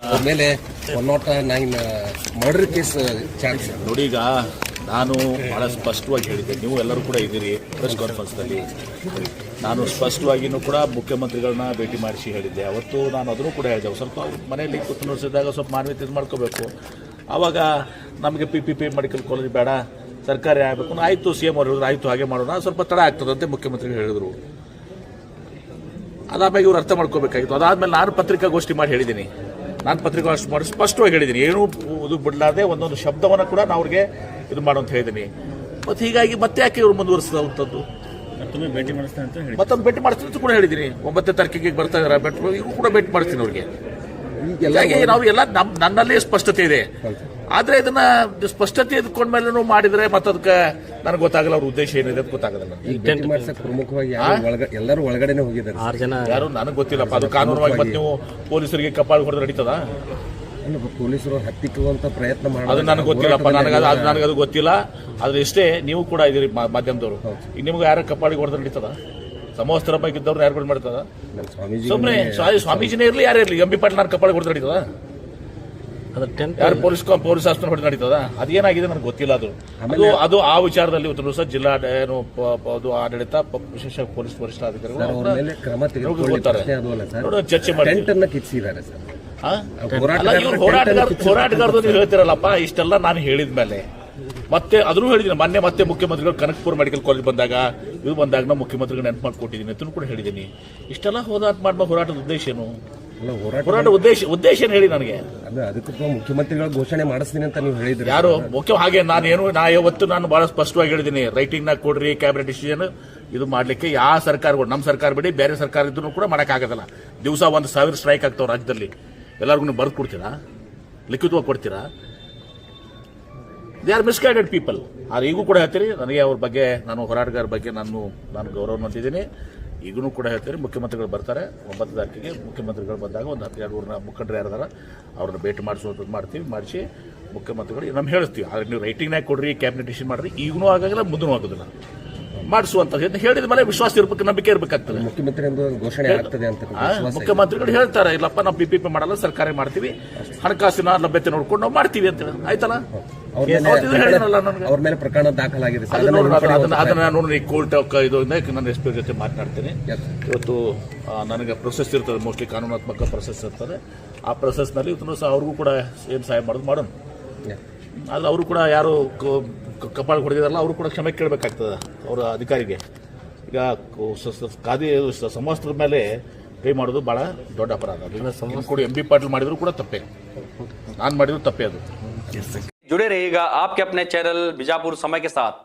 ಅವ್ರ ಮೇಲೆ 109 murder case charge. ನೋಡಿ, ಈಗ ನಾನು ಭಾಳ ಸ್ಪಷ್ಟವಾಗಿ ಹೇಳಿದ್ದೆ, ನೀವು ಎಲ್ಲರೂ ಕೂಡ ಇದ್ದೀರಿ ಪ್ರೆಸ್ ಕಾನ್ಫರೆನ್ಸ್ನಲ್ಲಿ. ನಾನು ಸ್ಪಷ್ಟವಾಗಿಯೂ ಕೂಡ ಮುಖ್ಯಮಂತ್ರಿಗಳನ್ನ ಭೇಟಿ ಮಾಡಿಸಿ ಹೇಳಿದ್ದೆ. ಅವತ್ತು ನಾನು ಅದನ್ನು ಕೂಡ ಹೇಳಿದೆ, ಸ್ವಲ್ಪ ಮನೆಯಲ್ಲಿ ಕೂತ್ಕೊಂಡಿಸಿದಾಗ ಸ್ವಲ್ಪ ಮಾನವೀಯತೆ ಇದು ಮಾಡ್ಕೋಬೇಕು. ಆವಾಗ ನಮಗೆ PPP ಮೆಡಿಕಲ್ ಕಾಲೇಜ್ ಬೇಡ, ಸರ್ಕಾರಿ ಆಗಬೇಕು. ಆಯಿತು, CM ಅವರು ಹೇಳಿದ್ರು, ಆಯಿತು ಹಾಗೆ ಮಾಡೋಣ, ಸ್ವಲ್ಪ ತಡ ಆಗ್ತದಂತೆ ಮುಖ್ಯಮಂತ್ರಿಗಳು ಹೇಳಿದರು. ಅದಾದ್ಮೇಲೆ ಇವ್ರು ಅರ್ಥ ಮಾಡ್ಕೋಬೇಕಾಗಿತ್ತು. ಅದಾದಮೇಲೆ ನಾನು ಪತ್ರಿಕಾಗೋಷ್ಠಿ ಮಾಡಿ ಹೇಳಿದ್ದೀನಿ, ಮಾಡಿ ಸ್ಪಷ್ಟವಾಗಿ ಹೇಳಿದ್ದೀನಿ, ಏನೂ ಇದು ಬಿಡಲಾದೆ ಒಂದೊಂದು ಶಬ್ದವನ್ನು ಕೂಡ ನಾನು ಅವ್ರಿಗೆ ಇದು ಮಾಡುವಂತ ಹೇಳಿದ್ದೀನಿ. ಮತ್ತು ಹೀಗಾಗಿ ಮತ್ತೆ ಯಾಕೆ ಇವರು ಮುಂದುವರಿಸಿದಂಥದ್ದು, ಮತ್ತೊಮ್ಮೆ ಭೇಟಿ ಮಾಡಿಸ್ತೀನಿ ಅಂತ ಹೇಳಿ ಮತ್ತೊಮ್ಮೆ ಭೇಟಿ ಮಾಡ್ತೀನಿ ಅಂತ ಕೂಡ ಹೇಳಿದ್ದೀನಿ. 9ನೇ ತಾರೀಕಿಗೆ ಬರ್ತಾ ಇದ್ದಾರೆ, ಈಗ ಕೂಡ ಭೇಟಿ ಮಾಡ್ತೀನಿ ಅವ್ರಿಗೆ. ಹೀಗಾಗಿ ನಾವು ಎಲ್ಲ ನನ್ನಲ್ಲೇ ಸ್ಪಷ್ಟತೆ ಇದೆ. ಆದರೆ ಇದನ್ನ ಸ್ಪಷ್ಟತೆ ಇದ್ಕೊಂಡ್ಮೇಲೆ ಮಾಡಿದ್ರೆ ಮತ್ತೆ ಅದಕ್ಕೆ ನನಗೆ ಗೊತ್ತಾಗಲ್ಲ, ಅವ್ರ ಉದ್ದೇಶ ಏನಿದೆ ಅಂತ ಗೊತ್ತಾಗಲ್ಲ. ಪ್ರಮುಖವಾಗಿ ಎಲ್ಲರೂ ಒಳಗಡೆನೆ ಹೋಗಿದ್ದಾರೆ, 6 ಜನ ಯಾರು ನನಗೆ ಗೊತ್ತಿಲ್ಲಪ್ಪ. ಅದು ಕಾನೂನುವಾಗಿ ಮತ್ತೆ ನೀವು ಪೊಲೀಸರಿಗೆ ಕಪಾಳು ಹೊಡೆದು ನಡೀತದ? ಪೊಲೀಸರು ಹತ್ತಿಕ್ಕುವಂತ ಪ್ರಯತ್ನ ಮಾಡೋದು ಅದು ನನಗೆ ಗೊತ್ತಿಲ್ಲಪ್ಪ, ನನಗದು ಗೊತ್ತಿಲ್ಲ. ಆದ್ರೆ ಇಷ್ಟೇ, ನೀವು ಕೂಡ ಇದೀರಿ ಮಾಧ್ಯಮದವರು, ಈಗ ನಿಮ್ಗೆ ಯಾರ ಕಪಾಳಿಗೆ ಹೊಡೆದು ನಡೀತದ? ಸಮವಸ್ತ್ರ ಬಗ್ಗೆ ಇದ್ದವ್ರು ಯಾರು ಮಾಡ್ತದ? ಸುಮ್ಮನೆ ಸ್ವಾಮೀಜಿನೇ ಇರಲಿ, ಯಾರೇ ಇರಲಿ, MB ಪಾಟೀಲ್ ನಾನು ಕಪಾಳಿಗೆ ಹೊಡೆದು ನಡೀತದ? ಯಾರು ಪೊಲೀಸ್ ಆಸ್ಪತ್ರೆ ಹೊಡೆದು ನಡೀತದ? ಅದೇನಾಗಿದೆ ನನಗೆ ಗೊತ್ತಿಲ್ಲ. ಅದು ಆ ವಿಚಾರದಲ್ಲಿ ಇವತ್ತು ಸಹ ಜಿಲ್ಲಾ ಅದು ಆಡಳಿತ, ವಿಶೇಷ ಪೊಲೀಸ್ ವರಿಷ್ಠಾಧಿಕಾರಿಗಳು ಚರ್ಚೆ ಮಾಡಿ ಹೋರಾಟಗಾರರು ನೀವು ಹೇಳ್ತಿರಲ್ಲಪ್ಪ. ಇಷ್ಟೆಲ್ಲ ನಾನು ಹೇಳಿದ್ಮೇಲೆ ಮತ್ತೆ ಅದನ್ನು ಹೇಳಿದ್ದೀನಿ. ಮತ್ತೆ ಮುಖ್ಯಮಂತ್ರಿಗಳು ಕನಕಪುರ ಮೆಡಿಕಲ್ ಕಾಲೇಜ್ ಬಂದಾಗ ನಾವು ಮುಖ್ಯಮಂತ್ರಿಗಳು ನೆನಪು ಮಾಡಿಕೊಟ್ಟಿದ್ದೀನಿ ಅಂತ ಕೂಡ ಹೇಳಿದ್ದೀನಿ. ಇಷ್ಟೆಲ್ಲ ಹೋರಾಟದ ಉದ್ದೇಶ ಏನು? ಹೋರಾಟ ಉದ್ದೇಶ ಏನು ಹೇಳಿ ನನಗೆ. ಅದಕ್ಕೆ ಮುಖ್ಯಮಂತ್ರಿಗಳು ಘೋಷಣೆ ಮಾಡಿಸ್ತೀನಿ ಅಂತ ನೀವು ಹೇಳಿದ್ರಿ. ಯಾರು ಮುಖ್ಯ? ಹಾಗೆ ನಾನು ಬಹಳ ಸ್ಪಷ್ಟವಾಗಿ ಹೇಳಿದ್ದೀನಿ, ರೈಟಿಂಗ್ ನಾಗ ಕೊಡ್ರಿ ಕ್ಯಾಬಿನೆಟ್ ಡಿಸಿಷನ್. ಇದು ಮಾಡ್ಲಿಕ್ಕೆ ಯಾವ ಸರ್ಕಾರಗಳು, ನಮ್ಮ ಸರ್ಕಾರ ಬಿಡಿ ಬೇರೆ ಸರ್ಕಾರ ಇದ್ರೂ ಕೂಡ ಮಾಡೋಕ್ಕಾಗೋದಿಲ್ಲ. ದಿವಸ 1,000 ಸ್ಟ್ರೈಕ್ ಆಗ್ತಾವ ರಾಜ್ಯದಲ್ಲಿ. ಎಲ್ಲರಿಗೂ ನೀವು ಬರೆದು ಕೊಡ್ತೀರಾ? ಲಿಖಿತವಾಗಿ ಕೊಡ್ತೀರಾ? They are misguided people. ಆದ್ರೆ ಈಗೂ ಕೂಡ ಹೇಳ್ತೀರಿ ನನಗೆ ಅವ್ರ ಬಗ್ಗೆ, ನಾನು ಹೋರಾಟಗಾರ ಬಗ್ಗೆ ನಾನು ಗೌರವ ಹೊಂದಿದ್ದೀನಿ. ಈಗೂ ಕೂಡ ಹೇಳ್ತೀರಿ, ಮುಖ್ಯಮಂತ್ರಿಗಳು ಬರ್ತಾರೆ 9ನೇ ತಾರೀಕಿಗೆ. ಮುಖ್ಯಮಂತ್ರಿಗಳು ಬಂದಾಗ ಒಂದು 12 ಮುಖಂಡರು ಯಾರಿದಾರ ಅವ್ರನ್ನ ಭೇಟಿ ಮಾಡಿಸೋದು ಮಾಡಿಸಿ ಮುಖ್ಯಮಂತ್ರಿಗಳು ನಮ್ಗೆ ಹೇಳಿಸ್ತೀವಿ. ಆದ್ರೆ ನೀವು ರೈಟಿಂಗ್ನಾಗ ಕೊಡ್ರಿ, ಕ್ಯಾಬಿನೆಟ್ ಡಿಸಿಷನ್ ಮಾಡ್ರಿ, ಈಗೂ ಆಗಾಗಲ್ಲ, ಮುಂದೂ ಆಗೋದಿಲ್ಲ. ಮಾಡಿಸುವಂತ ಹೇಳಿದ ಮೇಲೆ ವಿಶ್ವಾಸ ಇರ್ಬೇಕು, ನಂಬಿಕೆ ಇರಬೇಕಾಗ್ತದೆ. ಮುಖ್ಯಮಂತ್ರಿ ಘೋಷಣೆ ಆಗ್ತದೆ ಅಂತ ಮುಖ್ಯಮಂತ್ರಿಗಳು ಹೇಳ್ತಾರೆ, ಇಲ್ಲಪ್ಪ ನಾವು PPP ಮಾಡಲ್ಲ, ಸರ್ಕಾರ ಮಾಡ್ತೀವಿ, ಹಣಕಾಸಿನ ಲಭ್ಯತೆ ನೋಡ್ಕೊಂಡು ನಾವು ಮಾಡ್ತೀವಿ ಅಂತ ಆಯ್ತಲ್ಲ. ಅವ್ರ ಮೇಲೆ ಪ್ರಕರಣ ದಾಖಲಾಗಿದೆ. ಅದನ್ನ ನೋಡಿ ಕೋರ್ಟ್ ಇದು ನನ್ನ SP ಜೊತೆ ಮಾತನಾಡ್ತೀನಿ. ಇವತ್ತು ನನಗೆ ಪ್ರೊಸೆಸ್ ಇರ್ತದೆ, ಮೋಸ್ಟ್ಲಿ ಕಾನೂನಾತ್ಮಕ ಪ್ರೊಸೆಸ್ ಇರ್ತದೆ. ಆ ಪ್ರೊಸೆಸ್ನಲ್ಲಿ ಇವತ್ತು ಸಹ ಅವ್ರಿಗೂ ಕೂಡ ಏನು ಸಹಾಯ ಮಾಡೋಣ. ಆದ್ರೆ ಅವರು ಕೂಡ ಯಾರು ಕಪಾಳ ಹೊಡೆದಿದಾರಲ್ಲ, ಅವರು ಕೂಡ ಕ್ಷಮೆ ಕೇಳಬೇಕಾಗ್ತದೆ ಅವರ ಅಧಿಕಾರಿಗೆ. ಈಗ ಸಮವಸ್ತ್ರದ ಮೇಲೆ ಕೈ ಮಾಡೋದು ಬಹಳ ದೊಡ್ಡ ಅಪರಾಧ. ಅದನ್ನ ಕೂಡ MB ಪಾಟೀಲ್ ಮಾಡಿದ್ರು ಕೂಡ ತಪ್ಪೇ, ನಾನು ಮಾಡಿದ್ರು ತಪ್ಪೇ ಅದು. जुड़े रहिएगा आपके अपने चैनल बीजापुर समय के साथ।